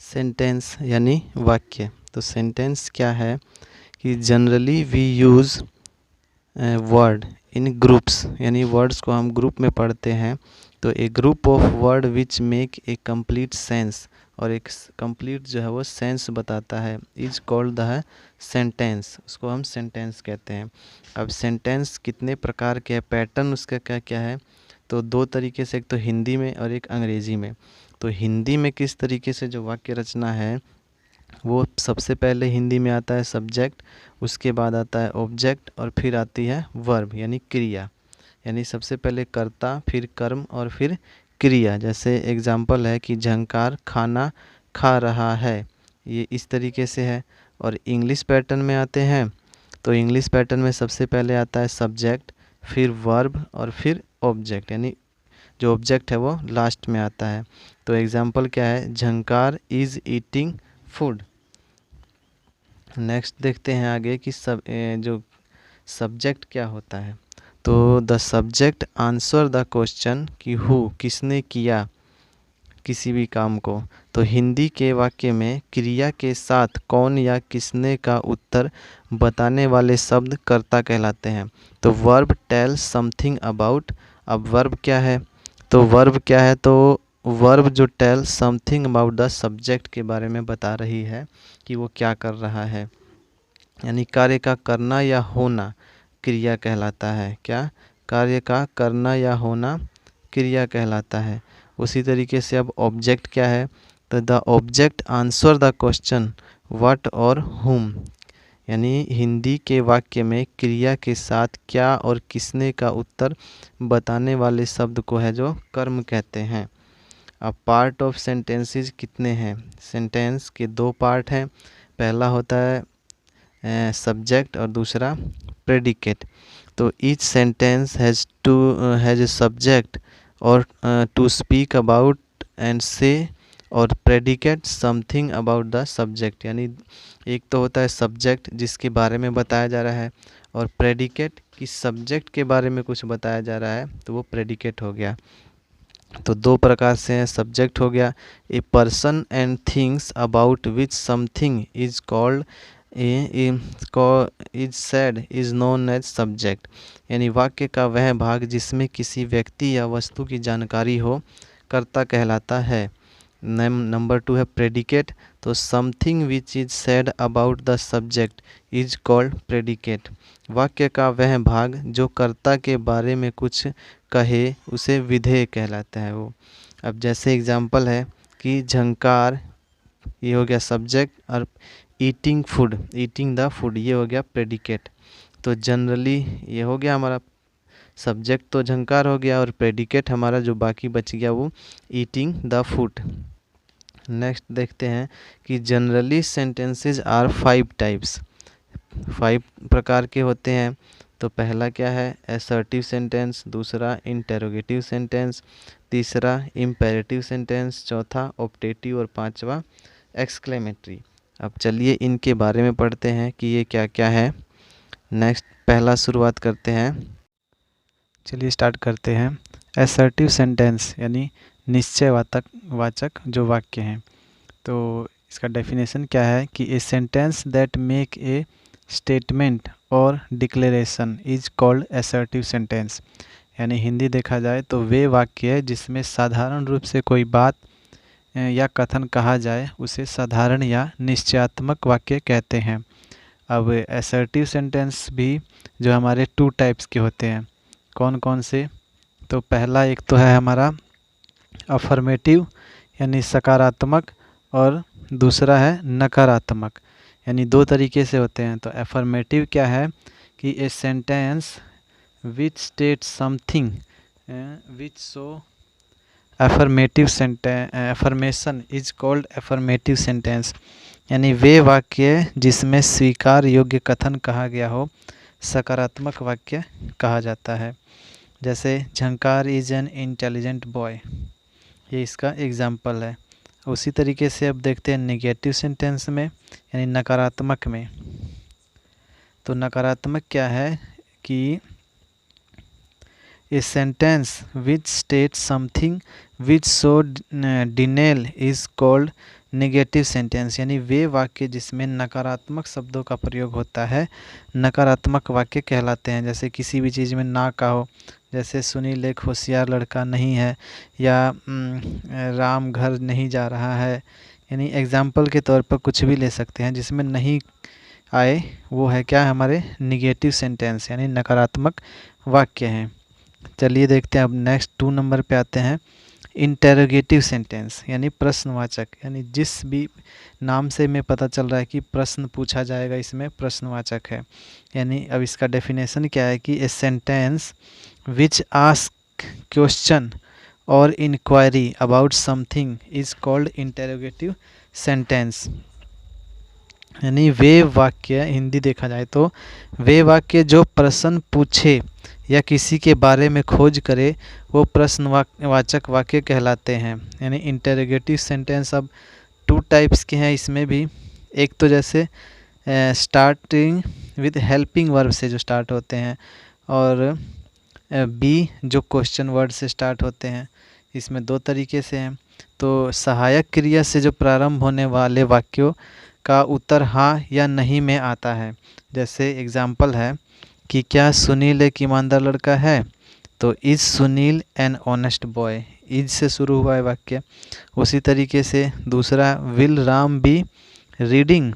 Sentence यानी वाक्य। तो सेंटेंस क्या है कि generally we use word in groups, यानी वर्ड्स को हम ग्रुप में पढ़ते हैं। तो a group of word which make a complete sense, और एक कंप्लीट जो है वो सेंस बताता है, इज कॉल्ड द सेंटेंस, उसको हम सेंटेंस कहते हैं। अब सेंटेंस कितने प्रकार के हैं, पैटर्न उसका क्या क्या है, तो दो तरीके से, एक तो हिंदी में और एक अंग्रेज़ी में। तो हिंदी में किस तरीके से जो वाक्य रचना है, वो सबसे पहले हिंदी में आता है सब्जेक्ट, उसके बाद आता है ऑब्जेक्ट, और फिर आती है वर्ब यानी क्रिया। यानी सबसे पहले कर्ता, फिर कर्म और फिर क्रिया। जैसे एग्जाम्पल है कि झंकार खाना खा रहा है, ये इस तरीके से है। और इंग्लिश पैटर्न में आते हैं, तो इंग्लिश पैटर्न में सबसे पहले आता है सब्जेक्ट, फिर वर्ब और फिर ऑब्जेक्ट, यानी जो ऑब्जेक्ट है वो लास्ट में आता है। तो एग्जाम्पल क्या है, झंकार इज़ ईटिंग फूड। नेक्स्ट देखते हैं आगे कि जो सब्जेक्ट क्या होता है। तो the subject answer the question कि हु, किसने किया किसी भी काम को। तो हिंदी के वाक्य में क्रिया के साथ कौन या किसने का उत्तर बताने वाले शब्द कर्ता कहलाते हैं। तो वर्ब टेल समथिंग अबाउट। अब वर्ब क्या है, तो वर्ब क्या है, तो वर्ब जो tell something about the subject के बारे में बता रही है कि वो क्या कर रहा है। यानी कार्य का करना या होना क्रिया कहलाता है। क्या, कार्य का करना या होना क्रिया कहलाता है। उसी तरीके से अब ऑब्जेक्ट क्या है, तो the object answer the question what और हुम। यानी हिंदी के वाक्य में क्रिया के साथ क्या और किसने का उत्तर बताने वाले शब्द को है जो कर्म कहते हैं। अब पार्ट ऑफ सेंटेंसेस कितने हैं, सेंटेंस के दो पार्ट हैं। पहला होता है सब्जेक्ट और दूसरा प्रेडिकेट। तो each sentence has a subject और टू स्पीक अबाउट एंड से, और predicate something about the subject. यानी एक तो होता है सब्जेक्ट जिसके बारे में बताया जा रहा है, और प्रेडिकेट किस सब्जेक्ट के बारे में कुछ बताया जा रहा है, तो वो प्रेडिकेट हो गया। तो दो प्रकार से हैं, सब्जेक्ट हो गया a person and things about which something is called is said is known as subject. यानी वाक्य का वह भाग जिसमें किसी व्यक्ति या वस्तु की जानकारी हो, कर्ता कहलाता है। नंबर 2 है प्रेडिकेट। तो something which is said about the subject is called predicate. वाक्य का वह भाग जो कर्ता के बारे में कुछ कहे उसे विधेय कहलाता है वो। अब जैसे एग्जाम्पल है कि झंकार, ये हो गया सब्जेक्ट, और eating food, eating the food, ये हो गया प्रेडिकेट। तो जनरली ये हो गया हमारा सब्जेक्ट, तो झंकार हो गया, और प्रेडिकेट हमारा जो बाकी बच गया वो ईटिंग द फूड। नेक्स्ट देखते हैं कि जनरली सेंटेंसेस आर 5 टाइप्स, 5 प्रकार के होते हैं। तो पहला क्या है, असर्टिव सेंटेंस, दूसरा इंटेरोगेटिव सेंटेंस, तीसरा इम्पेरेटिव सेंटेंस, चौथा ऑप्टेटिव, और पांचवा एक्सक्लेमेटरी। अब चलिए इनके बारे में पढ़ते हैं कि ये क्या क्या है। नेक्स्ट पहला शुरुआत करते हैं, चलिए स्टार्ट करते हैं। असर्टिव सेंटेंस यानी निश्चयवाचक वाचक जो वाक्य हैं। तो इसका डेफिनेशन क्या है कि a sentence that make a statement और declaration is called assertive sentence. यानी हिंदी देखा जाए तो वे वाक्य है जिसमें साधारण रूप से कोई बात या कथन कहा जाए उसे साधारण या निश्चयात्मक वाक्य कहते हैं। अब असर्टिव सेंटेंस भी जो हमारे 2 टाइप्स के होते हैं, कौन कौन से, तो पहला एक तो है हमारा अफर्मेटिव यानी सकारात्मक, और दूसरा है नकारात्मक। यानी दो तरीके से होते हैं। तो अफर्मेटिव क्या है कि a sentence which state something which so affirmative affirmation is called affirmative sentence. यानी वे वाक्य जिसमें स्वीकार योग्य कथन कहा गया हो सकारात्मक वाक्य कहा जाता है। जैसे झंकार इज एन इंटेलिजेंट बॉय, ये इसका एग्जाम्पल है। उसी तरीके से अब देखते हैं नेगेटिव सेंटेंस में यानी नकारात्मक में। तो नकारात्मक क्या है कि a sentence which state something which so denial is called negative sentence, यानी वे वाक्य जिसमें नकारात्मक शब्दों का प्रयोग होता है नकारात्मक वाक्य कहलाते हैं। जैसे किसी भी चीज़ में ना का हो, जैसे सुनील एक होशियार लड़का नहीं है, या राम घर नहीं जा रहा है, यानी एग्जाम्पल के तौर पर कुछ भी ले सकते हैं। जिसमें नहीं आए वो है क्या, हमारे निगेटिव सेंटेंस यानी नकारात्मक वाक्य हैं। चलिए देखते हैं अब नेक्स्ट 2 नंबर पे आते हैं। इंटेरोगेटिव सेंटेंस यानी प्रश्नवाचक, यानी जिस भी नाम से हमें पता चल रहा है कि प्रश्न पूछा जाएगा इसमें प्रश्नवाचक है। यानी अब इसका डेफिनेशन क्या है कि a sentence which ask question और inquiry about something is called interrogative sentence. यानी वे वाक्य, हिंदी देखा जाए तो वे वाक्य जो प्रश्न पूछे या किसी के बारे में खोज करे वो प्रश्नवाचक वाक्य कहलाते हैं। यानी इंटेरोगेटिव सेंटेंस अब 2 टाइप्स के हैं इसमें भी। एक तो जैसे स्टार्टिंग विद हेल्पिंग वर्ब से जो स्टार्ट होते हैं, और बी जो क्वेश्चन वर्ड से स्टार्ट होते हैं। इसमें 2 तरीके से हैं। तो सहायक क्रिया से जो प्रारंभ होने वाले वाक्यों का उत्तर हाँ या नहीं में आता है। जैसे एग्जाम्पल है कि क्या सुनील एक ईमानदार लड़का है, तो is Sunil an honest boy, is से शुरू हुआ है वाक्य। उसी तरीके से दूसरा will Ram be reading,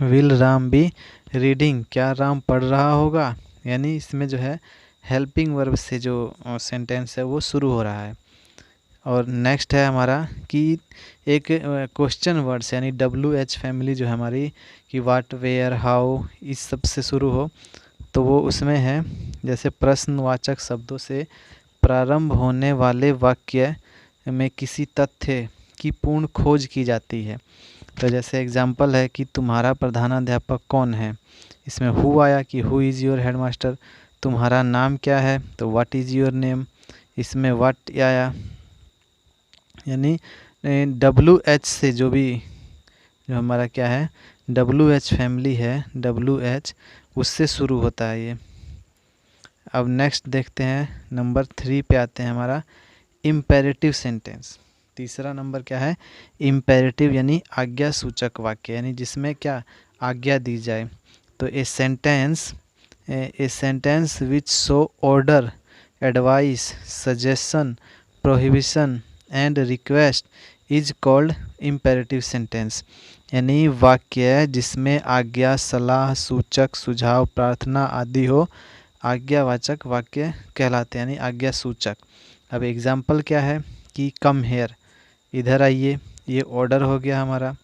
will Ram be reading, क्या राम पढ़ रहा होगा, यानी इसमें जो है हेल्पिंग वर्ब से जो सेंटेंस है वो शुरू हो रहा है। और नेक्स्ट है हमारा कि एक क्वेश्चन वर्ड्स यानी WH फैमिली जो है हमारी, कि व्हाट वेयर हाउ इस सब से शुरू हो, तो वो उसमें है जैसे प्रश्नवाचक शब्दों से प्रारंभ होने वाले वाक्य में किसी तथ्य की पूर्ण खोज की जाती है। तो जैसे एग्जाम्पल है कि तुम्हारा प्रधानाध्यापक कौन है, इसमें हु आया कि हु इज़ योर हेडमास्टर। तुम्हारा नाम क्या है, तो व्हाट इज़ योर नेम, इसमें व्हाट आया। यानी WH से जो हमारा क्या है WH फैमिली है, WH उससे शुरू होता है ये। अब नेक्स्ट देखते हैं नंबर 3 पे आते हैं हमारा इम्पेरेटिव सेंटेंस। तीसरा नंबर क्या है, इम्पेरेटिव यानी आज्ञा सूचक वाक्य, यानी जिसमें क्या आज्ञा दी जाए। तो a sentence which show order, advice, suggestion, prohibition and request is called imperative sentence. यानी वाक्य जिसमें आज्ञा, सलाह, सूचक, सुझाव, प्रार्थना आदि हो, आज्ञावाचक वाक्य कहलाते हैं, यानी आज्ञा सूचक। अब एग्जाम्पल क्या है कि कम हेयर, इधर आइए, ये ऑर्डर हो गया हमारा।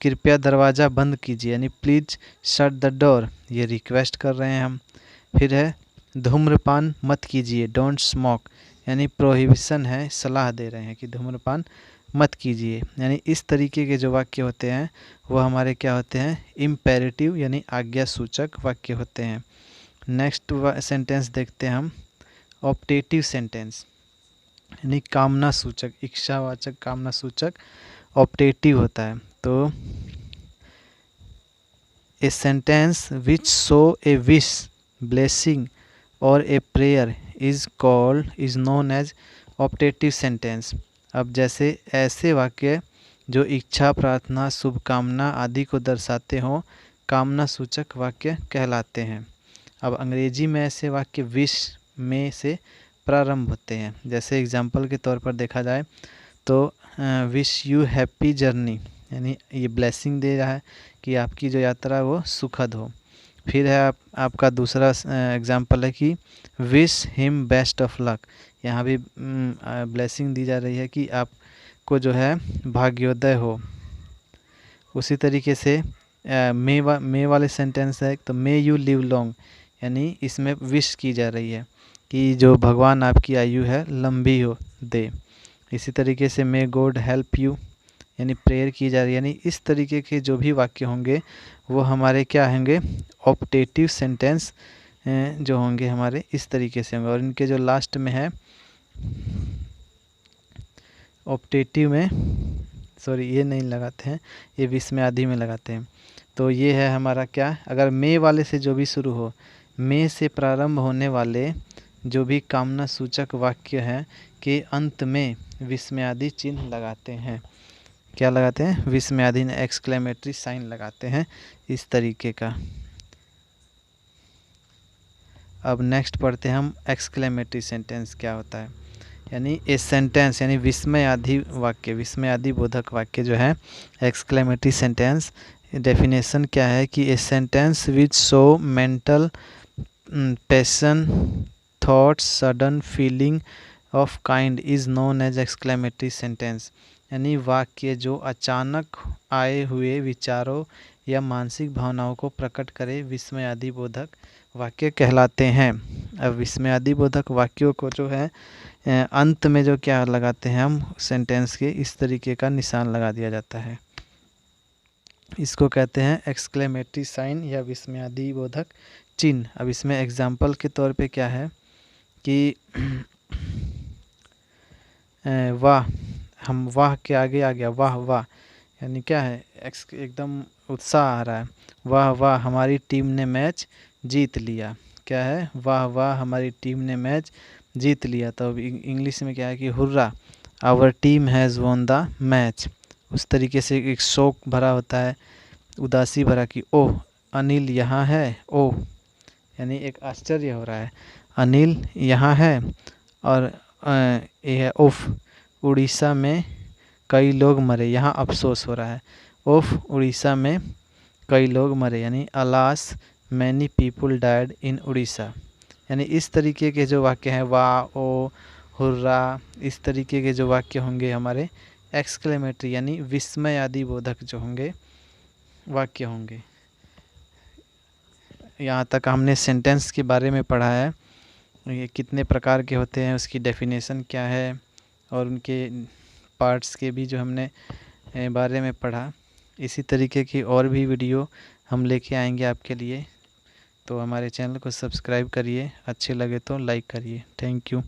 कृपया दरवाज़ा बंद कीजिए, यानी प्लीज शट द डोर, ये रिक्वेस्ट कर रहे हैं हम। फिर है धूम्रपान मत कीजिए, डोंट स्मोक, यानी प्रोहिबिशन है, सलाह दे रहे हैं कि धूम्रपान मत कीजिए। यानी इस तरीके के जो वाक्य होते हैं वो हमारे क्या होते हैं, इम्पेरेटिव यानी आज्ञा सूचक वाक्य होते हैं। नेक्स्ट सेंटेंस देखते हैं हम, ऑप्टेटिव सेंटेंस यानी कामना सूचक, इच्छावाचक कामना सूचक ऑप्टेटिव होता है। तो a sentence which show a wish, blessing और a prayer is known as optative sentence. अब जैसे ऐसे वाक्य जो इच्छा, प्रार्थना, शुभकामना आदि को दर्शाते हों कामना सूचक वाक्य कहलाते हैं। अब अंग्रेजी में ऐसे वाक्य विश में से प्रारंभ होते हैं। जैसे एग्जाम्पल के तौर पर देखा जाए तो विश यू हैप्पी जर्नी, यानी ये ब्लेसिंग दे रहा है कि आपकी जो यात्रा वो सुखद हो। फिर है आपका दूसरा एग्जाम्पल है कि wish him best of luck, यहाँ भी ब्लेसिंग दी जा रही है कि आपको जो है भाग्योदय हो। उसी तरीके से मे वाले सेंटेंस है, तो मे यू लिव लॉन्ग, यानी इसमें विश की जा रही है कि जो भगवान आपकी आयु है लंबी हो दे। इसी तरीके से मे गॉड हेल्प यू, यानी प्रेयर की जा रही है। यानी इस तरीके के जो भी वाक्य होंगे वो हमारे क्या होंगे, ऑप्टेटिव सेंटेंस जो होंगे हमारे इस तरीके से होंगे। और इनके जो लास्ट में है ऑप्टेटिव में, सॉरी ये नहीं लगाते हैं, ये विश में आदि में लगाते हैं। तो ये है हमारा क्या, अगर मे वाले से जो भी शुरू हो, मे से प्रारंभ होने वाले जो भी कामना सूचक वाक्य हैं के अंत में विस्मयादि चिन्ह लगाते हैं। क्या लगाते हैं? विस्मयादि एक्सक्लेमेटरी साइन लगाते हैं इस तरीके का। अब नेक्स्ट पढ़ते हैं हम एक्सक्लेमेटरी सेंटेंस क्या होता है। यानी ए सेंटेंस यानी विस्मयादि वाक्य, विस्मयादि बोधक वाक्य जो है एक्सक्लेमेटरी सेंटेंस, डेफिनेशन क्या है कि a sentence which show mental passion thoughts sudden feeling of kind is known as exclamatory sentence. यानी वाक्य जो अचानक आए हुए विचारों या मानसिक भावनाओं को प्रकट करे विस्मयादि बोधक वाक्य कहलाते हैं। अब विस्मयादि बोधक वाक्यों को जो है अंत में जो क्या लगाते हैं हम सेंटेंस के, इस तरीके का निशान लगा दिया जाता है। इसको कहते हैं एक्सक्लेमेटरी साइन या विस्मयादि बोधक चिन्ह। अब इसमें एग्जाम्पल के तौर पे क्या है कि वाह, हम वाह के आगे आ गया वाह वाह, यानी क्या है एकदम उत्साह आ रहा है। वाह वाह हमारी टीम ने मैच जीत लिया। क्या है? वाह वाह हमारी टीम ने मैच जीत लिया। तो अब इंग्लिश में क्या है कि hurrah our team has won the match. उस तरीके से एक शोक भरा होता है, उदासी भरा कि ओह अनिल यहाँ है, ओह यानी एक आश्चर्य हो रहा है, अनिल यहाँ है। और ये है उफ, उड़ीसा में कई लोग मरे, यहाँ अफसोस हो रहा है। उफ उड़ीसा में कई लोग मरे, यानी alas many people died in Orissa. यानी इस तरीके के जो वाक्य हैं वाह ओ हुर्रा, इस तरीके के जो वाक्य होंगे हमारे एक्सक्लेमेटरी यानी विस्मयादि बोधक जो होंगे वाक्य होंगे। यहाँ तक हमने सेंटेंस के बारे में पढ़ा है, ये कितने प्रकार के होते हैं, उसकी डेफिनेशन क्या है, और उनके पार्ट्स के भी जो हमने बारे में पढ़ा। इसी तरीके की और भी वीडियो हम लेके आएंगे आपके लिए, तो हमारे चैनल को सब्सक्राइब करिए, अच्छे लगे तो लाइक करिए। Thank you.